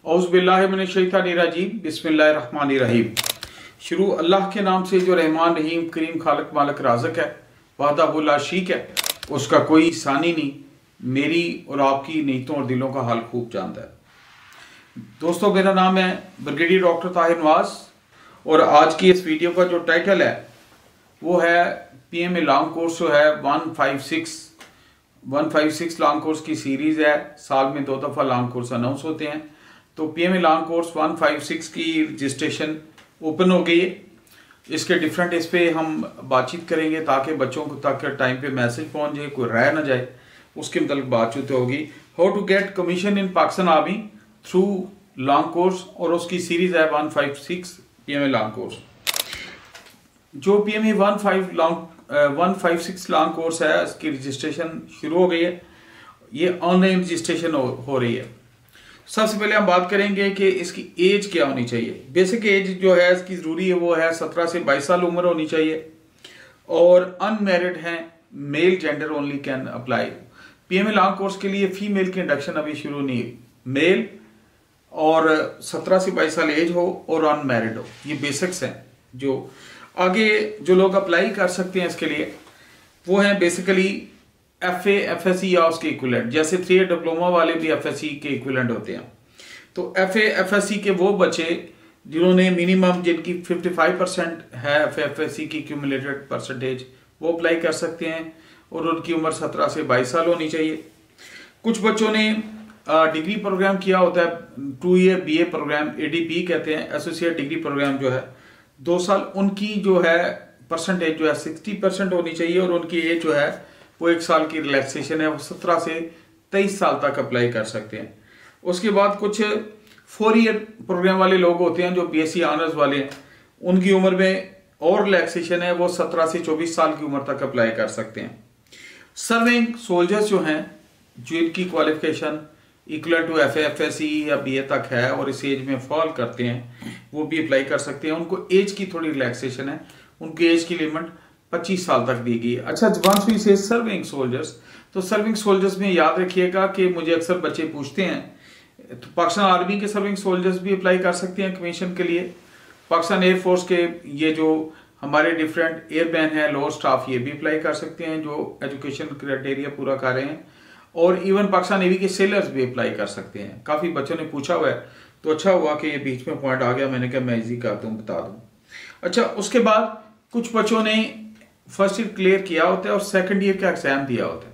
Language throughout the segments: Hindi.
औज़ुबिल्लाहिमिनश्शैतानिर्रजीम बिस्मिल्लाहिर्रहमानिर्रहीम। शुरू अल्लाह के नाम से जो रहमान रहीम करीम खालिक मालिक राज़िक है, वाहदाहु ला शरीक है, उसका कोई सानी नहीं। मेरी और आपकी नीयतों और दिलों का हाल खूब जानता है। दोस्तों, मेरा नाम है ब्रिगेडियर डॉक्टर ताहिर नवाज और आज की इस वीडियो का जो टाइटल है वो है PMA लॉन्ग कोर्स जो है 156 लॉन्ग कोर्स की सीरीज़ है। साल में 2 दफ़ा लॉन्ग कोर्स अनाउंस होते हैं। तो PMA लॉन्ग कोर्स 156 की रजिस्ट्रेशन ओपन हो गई है। इसके डिफरेंट इस पे हम बातचीत करेंगे ताकि बच्चों को तक टाइम पे मैसेज पहुंच जाए, कोई रह ना जाए, उसके मतलब बातचीत होगी। How to get commission in Pakistan army through long course, और उसकी सीरीज़ है 156 PMA लॉन्ग कोर्स। जो PMA 156 लॉन्ग कोर्स है, इसकी रजिस्ट्रेशन शुरू हो गई है। ये ऑनलाइन रजिस्ट्रेशन हो रही है। सबसे पहले हम बात करेंगे कि इसकी एज क्या होनी चाहिए। बेसिक एज जो है इसकी ज़रूरी है वो है 17 से 22 साल उम्र होनी चाहिए, और अनमैरिड हैं, male gender only can apply. PMA long course के लिए फीमेल की इंडक्शन अभी शुरू नहीं है। मेल और 17 से 22 साल एज हो और अनमैरिड हो, ये बेसिक्स हैं। जो आगे जो लोग अप्लाई कर सकते हैं इसके लिए वो हैं बेसिकली FA FSC या उसके इक्विवेलेंट। जैसे 3 ईयर डिप्लोमा वाले भी FSC के इक्विवेलेंट होते हैं। तो FA FSC के वो बच्चे जिन्होंने मिनिमम, जिनकी 55% है FSC की क्यूमुलेटेड परसेंटेज, वो अप्लाई कर सकते हैं और उनकी उम्र 17 से 22 साल होनी चाहिए। कुछ बच्चों ने डिग्री प्रोग्राम किया होता है, 2 ईयर BA प्रोग्राम, ADP कहते हैं, एसोसिएट डिग्री प्रोग्राम जो है 2 साल, उनकी जो है परसेंटेज जो है 60% होनी चाहिए, और उनकी एज जो है वो 1 साल की रिलैक्सेशन है, वो 17 से 23 साल तक अप्लाई कर सकते हैं। उसके बाद कुछ 4 ईयर प्रोग्राम वाले लोग होते हैं जो BSc ऑनर्स वाले हैं, उनकी उम्र में और रिलैक्सेशन है, वो 17 से 24 साल की उम्र तक अप्लाई कर सकते हैं। सर्विंग सोल्जर्स जो हैं, जिनकी qualification equal to FA FSC या BA तक है और इस एज में फॉल करते हैं, वो भी अप्लाई कर सकते हैं। उनको एज की थोड़ी रिलैक्सेशन है, उनकी एज की लिमिट 25 साल तक दी गई है। अच्छा, वंस वी से सर्विंग सोल्जर्स, तो सर्विंग सोल्जर्स में याद रखिएगा कि मुझे अक्सर बच्चे पूछते हैं, तो पाकिस्तान आर्मी के सर्विंग सोल्जर्स भी अप्लाई कर सकते हैं कमीशन के लिए। पाकिस्तान एयरफोर्स के ये जो हमारे डिफरेंट एयरमैन हैं, लोअर स्टाफ, ये भी अप्लाई कर सकते हैं जो एजुकेशन क्राइटेरिया पूरा कर रहे हैं। और इवन पाकिस्तान नेवी के सेलर्स भी अप्लाई कर सकते हैं। काफ़ी बच्चों ने पूछा हुआ है, तो अच्छा हुआ कि ये बीच में पॉइंट आ गया, मैंने कहा मैं इजी कर दूँ, बता दूँ। अच्छा, उसके बाद कुछ बच्चों ने फर्स्ट ईयर क्लियर किया होता है और सेकंड ईयर का एग्जाम दिया होता है,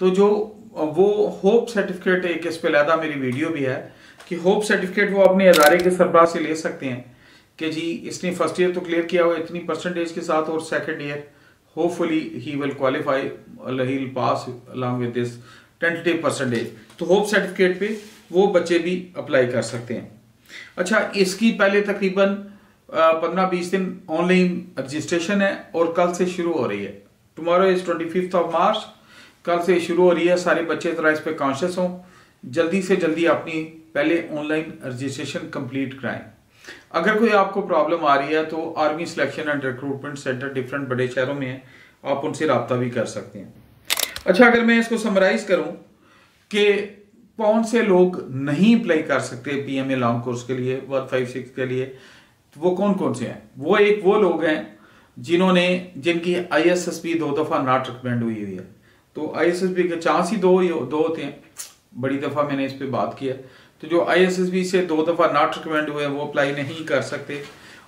तो जो वो होप सर्टिफिकेट, एक इस पे लहदा मेरी वीडियो भी है कि होप सर्टिफिकेट वो अपने इदारे के सरबराह से ले सकते हैं कि जी इसने फर्स्ट ईयर तो क्लियर किया हुआ इतनी परसेंटेज के साथ, और second year hopefully he will qualify, he will pass along with this tentative percentage. तो होप सर्टिफिकेट पे वो बच्चे भी अप्लाई कर सकते हैं। अच्छा, इसकी पहले तकरीबन 15-20 दिन ऑनलाइन रजिस्ट्रेशन है और कल से शुरू हो रही है। टुमारो इज 25 मार्च, कल से शुरू हो रही है। सारे बच्चे जरा इस पे कॉन्शियस हों, जल्दी से जल्दी अपनी पहले ऑनलाइन रजिस्ट्रेशन कंप्लीट कराएं। अगर कोई आपको प्रॉब्लम आ रही है तो army selection and recruitment centre different बड़े शहरों में है, आप उनसे रब्ता भी कर सकते हैं। अच्छा, अगर मैं इसको समराइज करूं कि कौन से लोग नहीं अप्लाई कर सकते PMA लॉन्ग कोर्स के लिए 156 के लिए, तो वो कौन कौन से हैं? वो लोग हैं जिनकी ISSB 2 दफा नॉट रिकमेंड हुई है। तो ISSB के चांस ही दो होते हैं, बड़ी दफा मैंने इस पे बात किया। तो जो ISSB से 2 दफा नॉट रिकमेंड हुए वो अप्लाई नहीं कर सकते,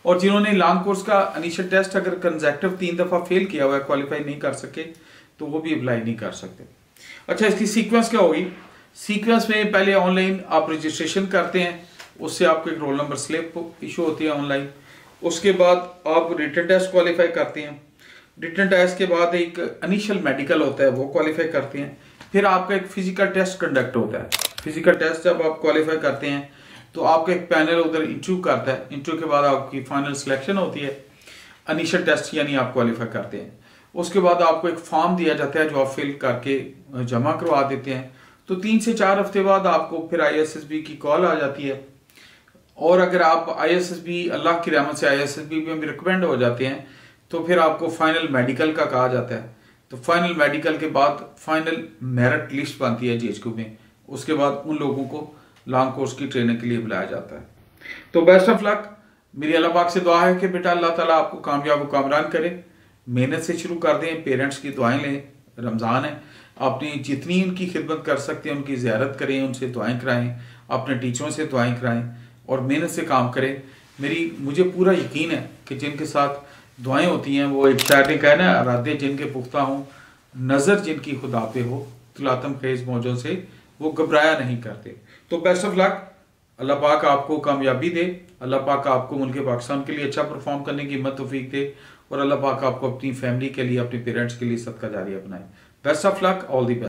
और जिन्होंने लॉन्ग कोर्स का इनिशियल टेस्ट अगर कंसेक्टिव 3 दफा फेल किया हुआ है, क्वालिफाई नहीं कर सके, तो वो भी अप्लाई नहीं कर सकते। अच्छा, इसकी सीक्वेंस क्या होगी? सीक्वेंस में पहले ऑनलाइन आप रजिस्ट्रेशन करते हैं, उससे आपको एक रोल नंबर स्लिप इशू होती है ऑनलाइन। उसके बाद आप रिटन टेस्ट क्वालिफाई करते हैं। रिटन टेस्ट के बाद एक इनिशियल मेडिकल होता है, वो क्वालिफाई करते हैं। फिर आपका एक फिजिकल टेस्ट कंडक्ट होता है। फिजिकल टेस्ट जब आप क्वालिफाई करते हैं तो आपका एक पैनल उधर इंटरव्यू करता है। इंटरव्यू के बाद आपकी फाइनल सिलेक्शन होती है। इनिशियल टेस्ट यानी आप क्वालिफाई करते हैं। उसके बाद आपको एक फॉर्म दिया जाता है जो आप फिल करके जमा करवा देते हैं। तो 3 से 4 हफ्ते बाद आपको फिर ISSB की कॉल आ जाती है, और अगर आप ISSB, अल्लाह की रहमत से ISSB में भी रिकमेंड हो जाते हैं, तो फिर आपको फाइनल मेडिकल का कहा जाता है। तो फाइनल मेडिकल के बाद फाइनल मेरिट लिस्ट बनती है GHQ में। उसके बाद उन लोगों को लॉन्ग कोर्स की ट्रेनिंग के लिए बुलाया जाता है। तो बेस्ट ऑफ लक। मेरी अल्लाह पाक से दुआ है कि बेटा अल्लाह ताला आपको कामयाब व कामरान करे। मेहनत से शुरू कर दें, पेरेंट्स की दुआएं लें। रमज़ान है, अपनी जितनी उनकी खिदमत कर सकते हैं उनकी ज़ियारत करें, उनसे दुआएं कराएं, अपने टीचरों से दुआएं कराएं और मेहनत से काम करें। मुझे पूरा यकीन है कि जिनके साथ दुआएं होती हैं, वो एक शायर ने कहा ना, इरादे जिनके पुख्ता हों, नज़र जिनकी खुदा पे हो, तुलातम खेज मौजों से वो घबराया नहीं करते। तो बेस्ट ऑफ लक। अल्लाह पाक आपको कामयाबी दे, अल्लाह पाक आपको मुल्क पाकिस्तान के लिए अच्छा परफॉर्म करने की हिम्मत तौफीक दे और अल्लाह पाक आपको अपनी फैमिली के लिए, अपने पेरेंट्स के लिए सदका जारिया बनाए। Best of luck, all the best.